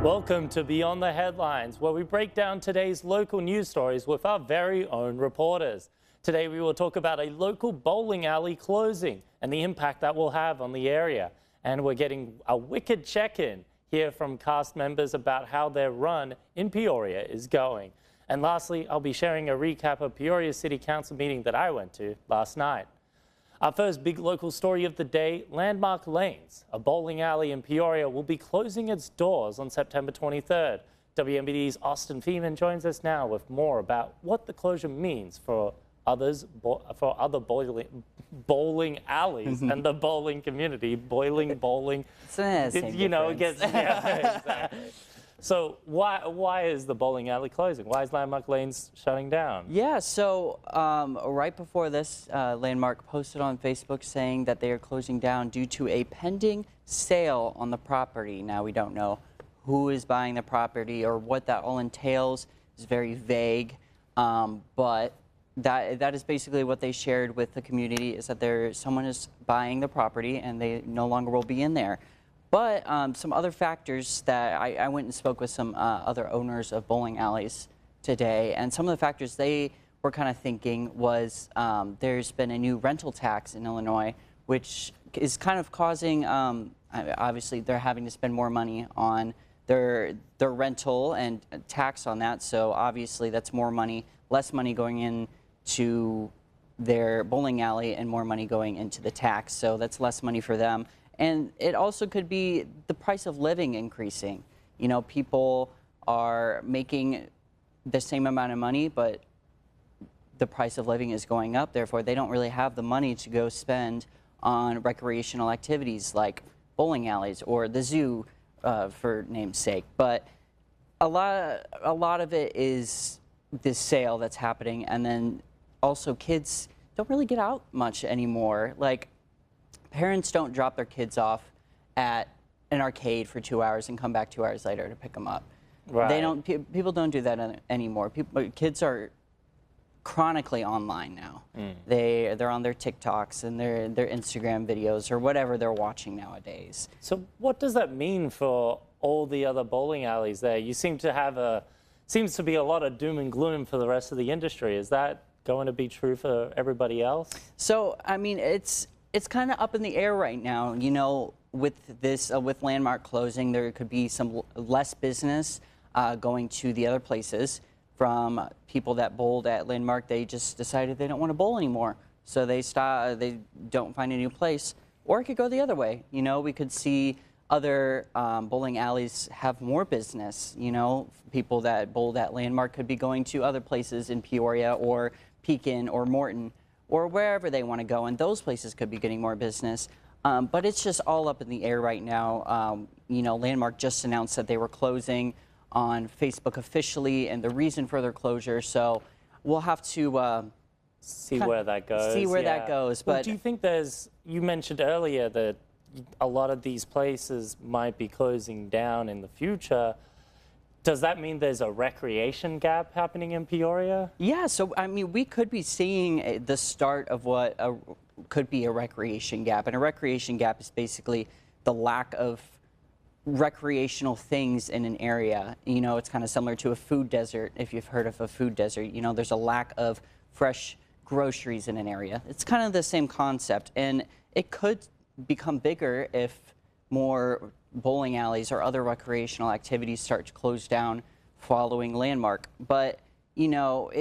Welcome to Beyond the Headlines, where we break down today's local news stories with our very own reporters. Today we will talk about a local bowling alley closing and the impact that will have on the area. And we're getting a wicked check-in here from cast members about how their run in Peoria is going. And lastly, I'll be sharing a recap of Peoria City Council meeting that I went to last night. Our first big local story of the day, Landmark Lanes, a bowling alley in Peoria, will be closing its doors on September 23rd. WMBD's Austin Feeman joins us now with more about what the closure means for other bowling alleys and the bowling community. Bowling. You know, it gets, yeah, exactly. So why is the bowling alley closing? Why is Landmark Lanes shutting down? Yeah, so right before this, Landmark posted on Facebook saying that they are closing down due to a pending sale on the property. Now, we don't know who is buying the property or what that all entails. It's very vague, but that is basically what they shared with the community, is that someone is buying the property and they no longer will be in there. But some other factors that I went and spoke with some other owners of bowling alleys today, and some of the factors they were kind of thinking was there's been a new rental tax in Illinois, which is kind of causing, obviously they're having to spend more money on their rental and tax on that, so obviously that's more money, less money going into their bowling alley and more money going into the tax, so that's less money for them. And it also could be the price of living increasing. You know, people are making the same amount of money, but the price of living is going up. Therefore, they don't really have the money to go spend on recreational activities like bowling alleys or the zoo, for name's sake. But a lot of it is this sale that's happening, and then also kids don't really get out much anymore. Like, parents don't drop their kids off at an arcade for 2 hours and come back 2 hours later to pick them up. Right. People don't do that anymore. Kids are chronically online now. They're on their TikToks and their Instagram videos or whatever they're watching nowadays. So what does that mean for all the other bowling alleys there? You seems to be a lot of doom and gloom for the rest of the industry. Is that going to be true for everybody else? So, I mean, it's kind of up in the air right now. You know, with this, with Landmark closing, there could be some less business going to the other places from people that bowled at Landmark. They just decided they don't want to bowl anymore, so they don't find a new place. Or it could go the other way. You know, we could see other bowling alleys have more business. You know, people that bowled at Landmark could be going to other places in Peoria or Pekin or Morton, or wherever they want to go, and those places could be getting more business. But it's just all up in the air right now. You know, Landmark just announced that they were closing on Facebook officially, and the reason for their closure. So we'll have to see where that goes. That goes. But well, do you think you mentioned earlier that a lot of these places might be closing down in the future. Does that mean there's a recreation gap happening in Peoria? Yeah, so I mean, we could be seeing the start of what could be a recreation gap. And a recreation gap is basically the lack of recreational things in an area. You know, it's kind of similar to a food desert, if you've heard of a food desert. You know, there's a lack of fresh groceries in an area. It's kind of the same concept, and it could become bigger if more bowling alleys or other recreational activities start to close down following Landmark. But, you know,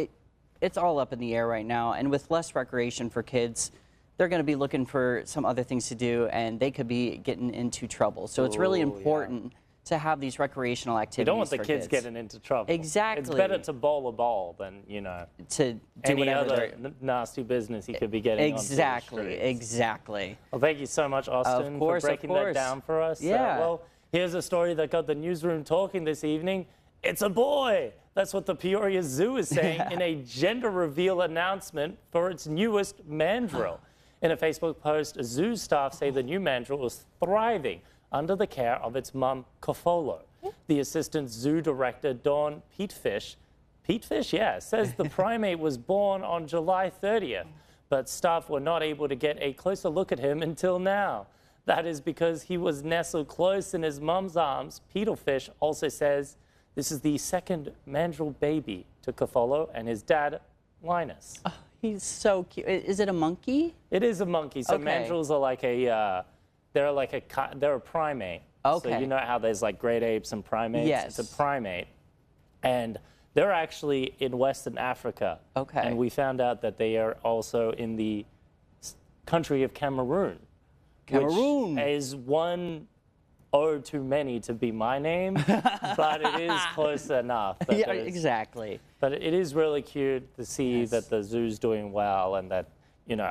it's all up in the air right now, and with less recreation for kids, they're going to be looking for some other things to do, and they could be getting into trouble. So it's really important to have these recreational activities. You don't want the kids getting into trouble. Exactly. It's better to bowl a ball than, you know, to do any other nasty business you could be getting Exactly. Well, thank you so much, Austin, for breaking that down for us. Yeah. Well, here's a story that got the newsroom talking this evening. It's a boy. That's what the Peoria Zoo is saying in a gender reveal announcement for its newest mandrill. In a Facebook post, zoo staff say the new mandrill is thriving under the care of its mum, Kofolo. The assistant zoo director, Dawn Peatfish, says the primate was born on July 30th, but staff were not able to get a closer look at him until now. That is because he was nestled close in his mum's arms. Peter Fish also says this is the second mandrill baby to Kefolo and his dad, Linus. Oh, he's so cute. Is it a monkey? It is a monkey. So Okay. mandrills are like they're a primate. Okay. So you know how there's like great apes and primates? Yes. It's a primate. And they're actually in Western Africa. Okay. And we found out that they are also in the country of Cameroon. Cameroon. Which is one too many to be my name, but it is close enough. That Yeah, there's- exactly. But it is really cute to see Yes. that the zoo's doing well, and that, you know,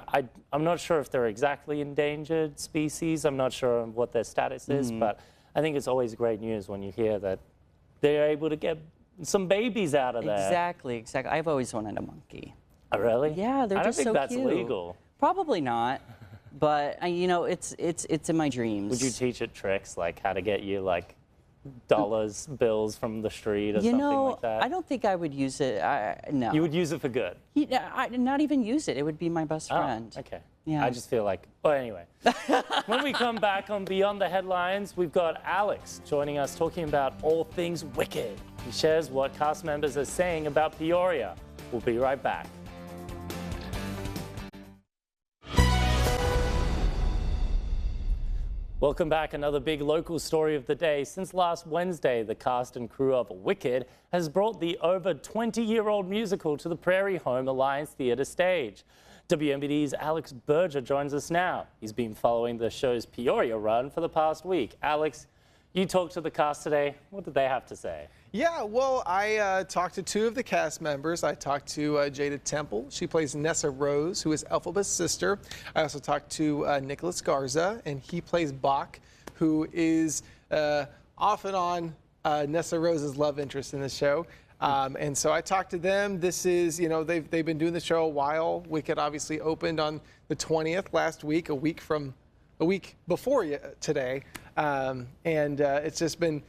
I'm not sure if they're exactly endangered species. I'm not sure what their status is, but I think it's always great news when you hear that they're able to get some babies out of there. Exactly. I've always wanted a monkey. Oh, really? Yeah, they're I don't just think so that's cute. legal. Probably not, but you know, it's in my dreams. Would you teach it tricks like how to get you like dollars bills from the street or You something know, like that? I don't think I would use it. No. You would use it for good. Not even use it. It would be my best friend. Oh, okay. Yeah. I just feel like, well, anyway. When we come back on Beyond the Headlines, we've got Alex joining us talking about all things Wicked. He shares what cast members are saying about Peoria. We'll be right back. Welcome back. Another big local story of the day. Since last Wednesday, the cast and crew of Wicked has brought the over 20-year-old musical to the Prairie Home Alliance Theatre stage. WMBD's Alex Berger joins us now. He's been following the show's Peoria run for the past week. Alex, you talked to the cast today. What did they have to say? Yeah, well, I talked to two of the cast members. I talked to Jada Temple. She plays Nessa Rose, who is Elphaba's sister. I also talked to Nicholas Garza, and he plays Bach, who is off and on Nessa Rose's love interest in the show. And so I talked to them. This is, you know, they've been doing the show a while. Wicked obviously opened on the 20th last week, a week before today. And it's just been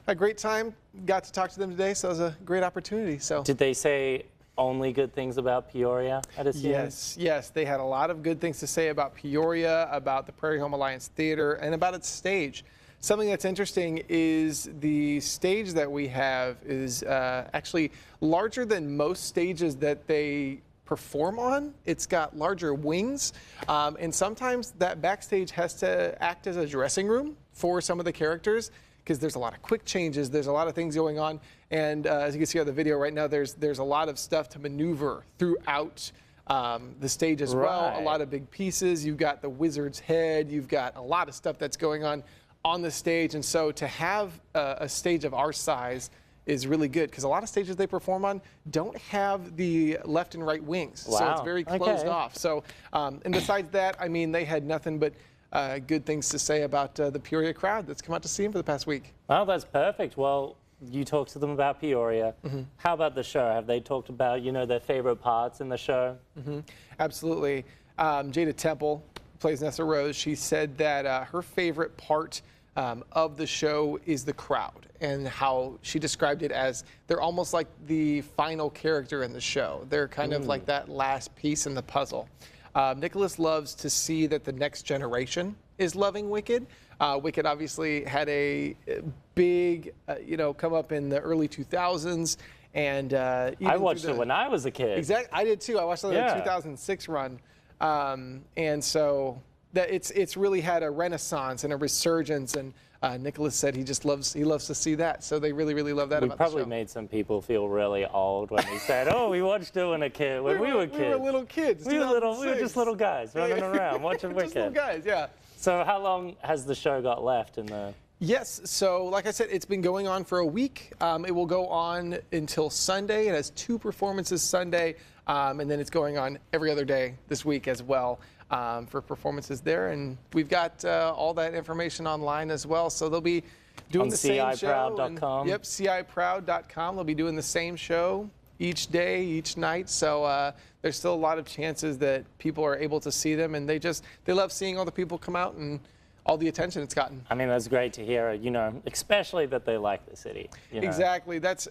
a great time. Got to talk to them today, so it was a great opportunity. So Did they say only good things about Peoria, I'd assume? yes, they had a lot of good things to say about Peoria, about the Prairie Home Alliance Theater, and about its stage. Something that's interesting is the stage that we have is actually larger than most stages that they perform on. It's got larger wings, and sometimes that backstage has to act as a dressing room for some of the characters, because there's a lot of quick changes, there's a lot of things going on, and as you can see on the video right now, there's a lot of stuff to maneuver throughout the stage as well. A Right. lot of big pieces. You've got the wizard's head, you've got a lot of stuff that's going on the stage, and so to have a stage of our size is really good, because a lot of stages they perform on don't have the left and right wings. So it's Wow. very closed Okay. off. So, and besides that, I mean, they had nothing but good things to say about the Peoria crowd that's come out to see him for the past week. Well, that's perfect. Well, you talked to them about Peoria. How about the show? Have they talked about, you know, their favorite parts in the show? Absolutely. Jada Temple plays Nessa Rose. She said that her favorite part of the show is the crowd, and how she described it as they're almost like the final character in the show. They're kind of like that last piece in the puzzle. Nicholas loves to see that the next generation is loving Wicked. Wicked obviously had a big, come up in the early 2000s. And I watched it when I was a kid. Exactly, I did too. I watched it in Yeah. the 2006 run, and so that it's really had a renaissance and a resurgence. And Nicholas said he loves to see that. So they really love that We about probably the show. made some people feel really old when we said, "Oh, we watched it when we were kids." We were little kids. We were just 2006. little guys running around watching Just little Wicked. guys, yeah. So how long has the show got left in the? Yes, so like I said, it's been going on for a week. It will go on until Sunday. It has 2 performances Sunday, and then it's going on every other day this week as well for performances there. And we've got all that information online as well. So they'll be doing On the same show. ciproud.com? Yep, ciproud.com. They'll be doing the same show each day, each night. So there's still a lot of chances that people are able to see them, and they love seeing all the people come out and all the attention it's gotten. I mean, that's great to hear. You know, especially that they like the city. You know? Exactly. That's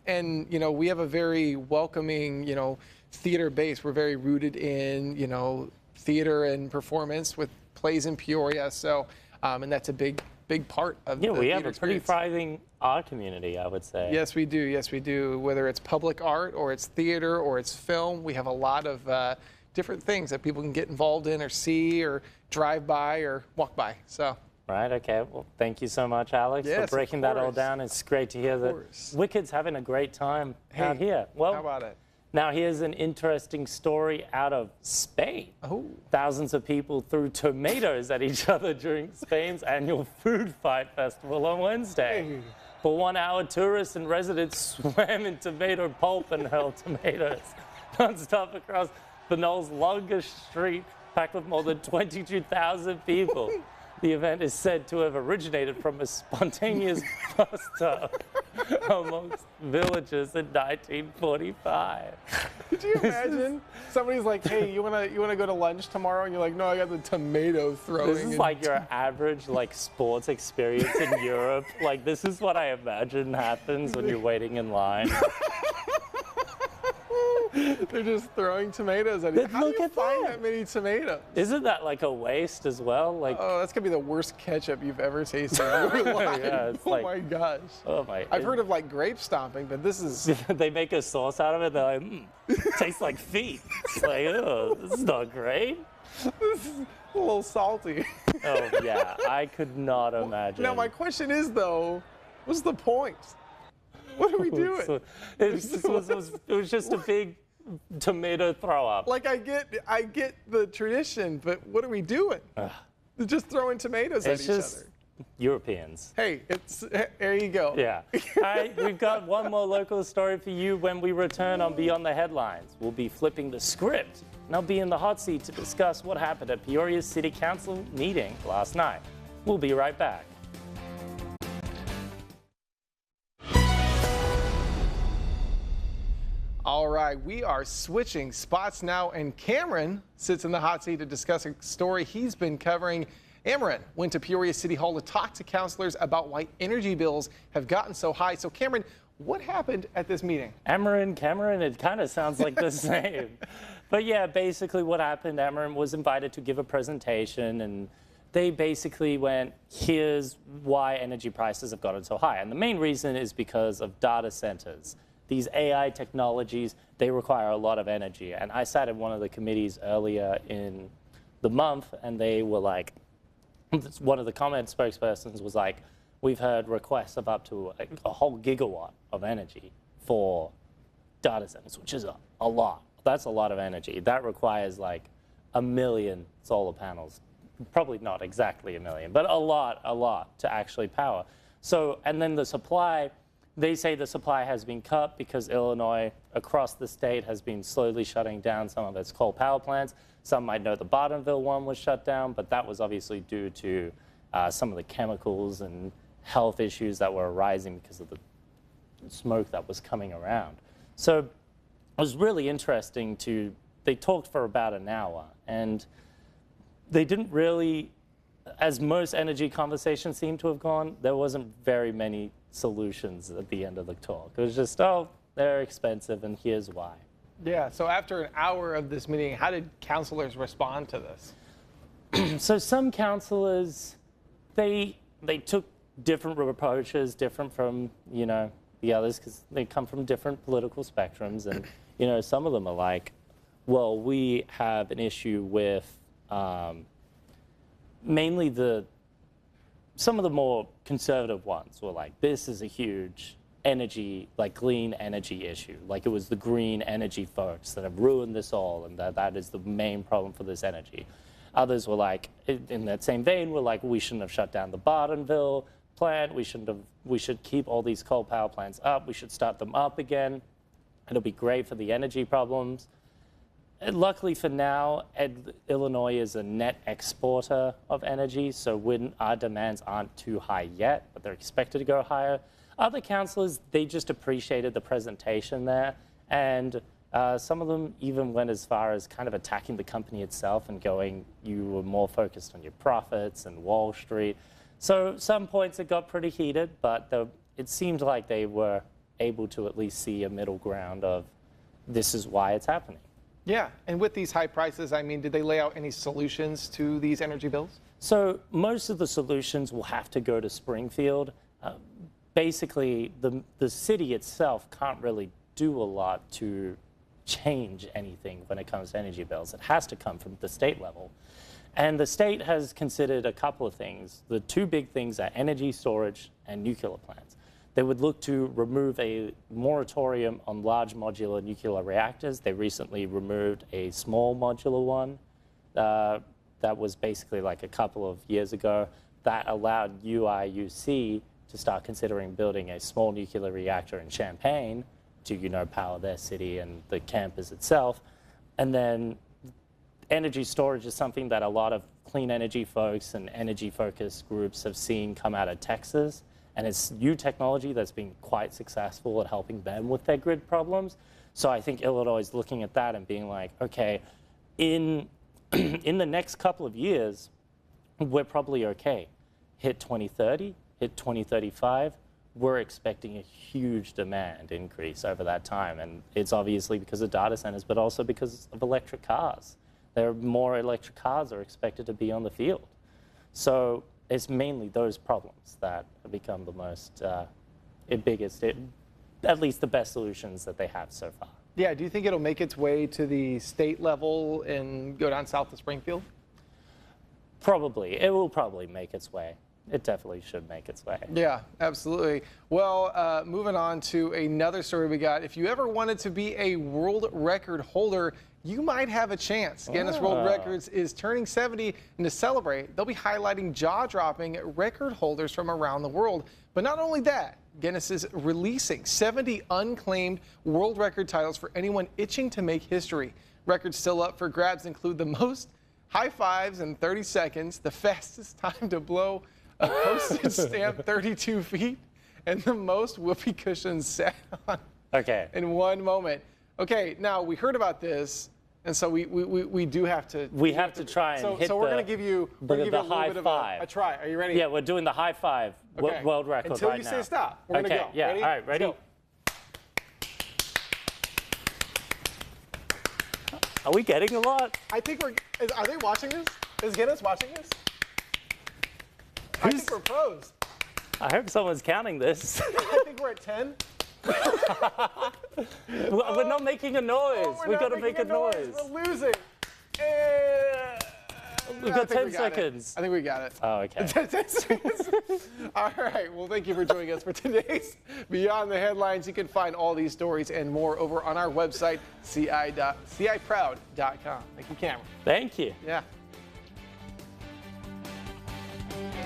and we have a very welcoming, theater based. We're very rooted in, theater and performance with plays in Peoria. So, and that's a big part of Yeah, the we have theater a pretty experience. thriving art community, I would say. Yes, we do. Yes, we do. Whether it's public art or it's theater or it's film, we have a lot of different things that people can get involved in or see or drive by or walk by. So. Right, okay. Well, thank you so much, Alex, Yes, for of breaking that all course. down. It's great to hear that course. Wicked's having a great time out Hey, here. Well, How about it? now here's an interesting story out of Spain. Oh. Thousands of people threw tomatoes at each other during Spain's annual Food Fight Festival on Wednesday. Hey. For 1 hour, tourists and residents swam in tomato pulp and hurled tomatoes non-stop across Banol's longest street, packed with more than 22,000 people. The event is said to have originated from a spontaneous bust-up amongst villagers in 1945. Could you imagine? Somebody's like, "Hey, you wanna go to lunch tomorrow?" And you're like, "No, I got the tomato throwing." This is and- like your average sports experience in Europe. Like, this is what I imagine happens when you're waiting in line. They're just throwing tomatoes at you. But How do look you at find that. that many tomatoes? Isn't that like a waste as well? Like, Oh, that's gonna be the worst ketchup you've ever tasted in your life. Yeah, it's oh like- my gosh. oh my. I've heard of like grape stomping, but this is They make a sauce out of it. They're like, tastes like feet. It's like, oh, this is not great. a little salty. Oh yeah, I could not imagine. Now my question is though, what's the point? What are we doing? So, it was just a big tomato throw up. Like I get the tradition, but what are we doing? They're just throwing tomatoes at It's each just other. Europeans. Hey, there you go. Yeah. All right, we've got one more local story for you when we return on Beyond the Headlines. We'll be flipping the script, and I'll be in the hot seat to discuss what happened at Peoria's City Council meeting last night. We'll be right back. All right, we are switching spots now, and Cameron sits in the hot seat to discuss a story he's been covering. Cameron went to Peoria City Hall to talk to councilors about why energy bills have gotten so high. So, Cameron, what happened at this meeting? Cameron, it kind of sounds like the same. But yeah, basically what happened, Amarin was invited to give a presentation, and they basically went, here's why energy prices have gotten so high. And the main reason is because of data centers. These AI technologies, they require a lot of energy. And I sat in one of the committees earlier in the month, and they were like, one of the comment spokespersons was like, we've heard requests of up to a whole gigawatt of energy for data centers, which is a lot. That's a lot of energy. That requires like 1 million solar panels. Probably not exactly 1 million, but a lot to actually power. So, and then the supply, they say the supply has been cut because Illinois across the state has been slowly shutting down some of its coal power plants. Some might know the Bartonville one was shut down, but that was obviously due to some of the chemicals and health issues that were arising because of the smoke that was coming around. So it was really interesting they talked for about an hour, and they didn't really, as most energy conversations seem to have gone, there wasn't very many solutions at the end of the talk. It was just, oh, they're expensive and here's why. Yeah, so after an hour of this meeting, how did councilors respond to this? So some councillors, they took different approaches, different from, the others, because they come from different political spectrums. And, some of them are like, well, we have an issue with mainly some of the more conservative ones were like, this is a huge energy, like clean energy issue. Like it was the green energy folks that have ruined this all, and that is the main problem for this energy. Others were like, in that same vein, were like, we shouldn't have shut down the Bartonville plant. We should keep all these coal power plants up. We should start them up again. It'll be great for the energy problems. And luckily for now, Illinois is a net exporter of energy, so when our demands aren't too high yet, but they're expected to go higher. Other councillors, they just appreciated the presentation there, and some of them even went as far as kind of attacking the company itself and going, you were more focused on your profits and Wall Street. So some points it got pretty heated, but it seemed like they were able to at least see a middle ground of, this is why it's happening. Yeah, and with these high prices, I mean, did they lay out any solutions to these energy bills? So most of the solutions will have to go to Springfield. Basically, the city itself can't really do a lot to change anything when it comes to energy bills. It has to come from the state level. And the state has considered a couple of things. The two big things are energy storage and nuclear plants. They would look to remove a moratorium on large modular nuclear reactors. They recently removed a small modular one that was basically like a couple of years ago. That allowed UIUC to start considering building a small nuclear reactor in Champaign to, power their city and the campus itself. And then energy storage is something that a lot of clean energy folks and energy-focused groups have seen come out of Texas. And it's new technology that's been quite successful at helping them with their grid problems. So I think Illinois is looking at that and being like, okay, in the next couple of years, we're probably okay. Hit 2030, hit 2035, we're expecting a huge demand increase over that time. And it's obviously because of data centers, but also because of electric cars. There are more electric cars are expected to be on the field. So it's mainly those problems that have become the most biggest, at least the best solutions that they have so far. Yeah, do you think it'll make its way to the state level and go down south to Springfield? Probably. It will probably make its way. It definitely should make its way. Yeah, absolutely. Well, moving on to another story we got. If you ever wanted to be a world record holder, you might have a chance. Guinness World Records is turning 70, and to celebrate, they'll be highlighting jaw-dropping record holders from around the world. But not only that, Guinness is releasing 70 unclaimed world record titles for anyone itching to make history. Records still up for grabs include the most high fives in 30 seconds, the fastest time to blow a postage stamp 32 feet, and the most whoopee cushions sat on in one moment. Okay, now we heard about this, and so we do have to. We have to try and hit so we're going to give you a little high bit of five. a try. Are you ready? Yeah, we're doing the high five world record Until right you now. say stop. We're going to go. Yeah. Ready? All right. Ready? Let's go. Are we getting a lot? I think we're. Are they watching this? Is Guinness watching this? I think we're pros. I hope someone's counting this. I think we're at 10. We're not making a noise. We've got to make a noise. We're losing. We've got 10 seconds. I think we got it. Oh, okay. 10 seconds. All right. Well, thank you for joining us for today's Beyond the Headlines. You can find all these stories and more over on our website, ciproud.com. Thank you, Cameron. Thank you. Yeah.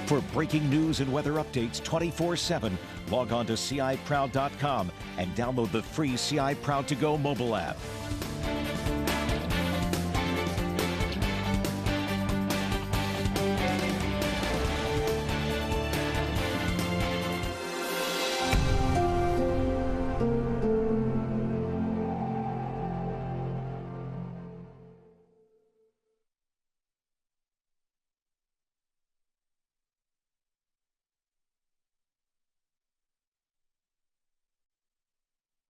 For breaking news and weather updates 24/7, log on to ciproud.com and download the free CI Proud to Go mobile app.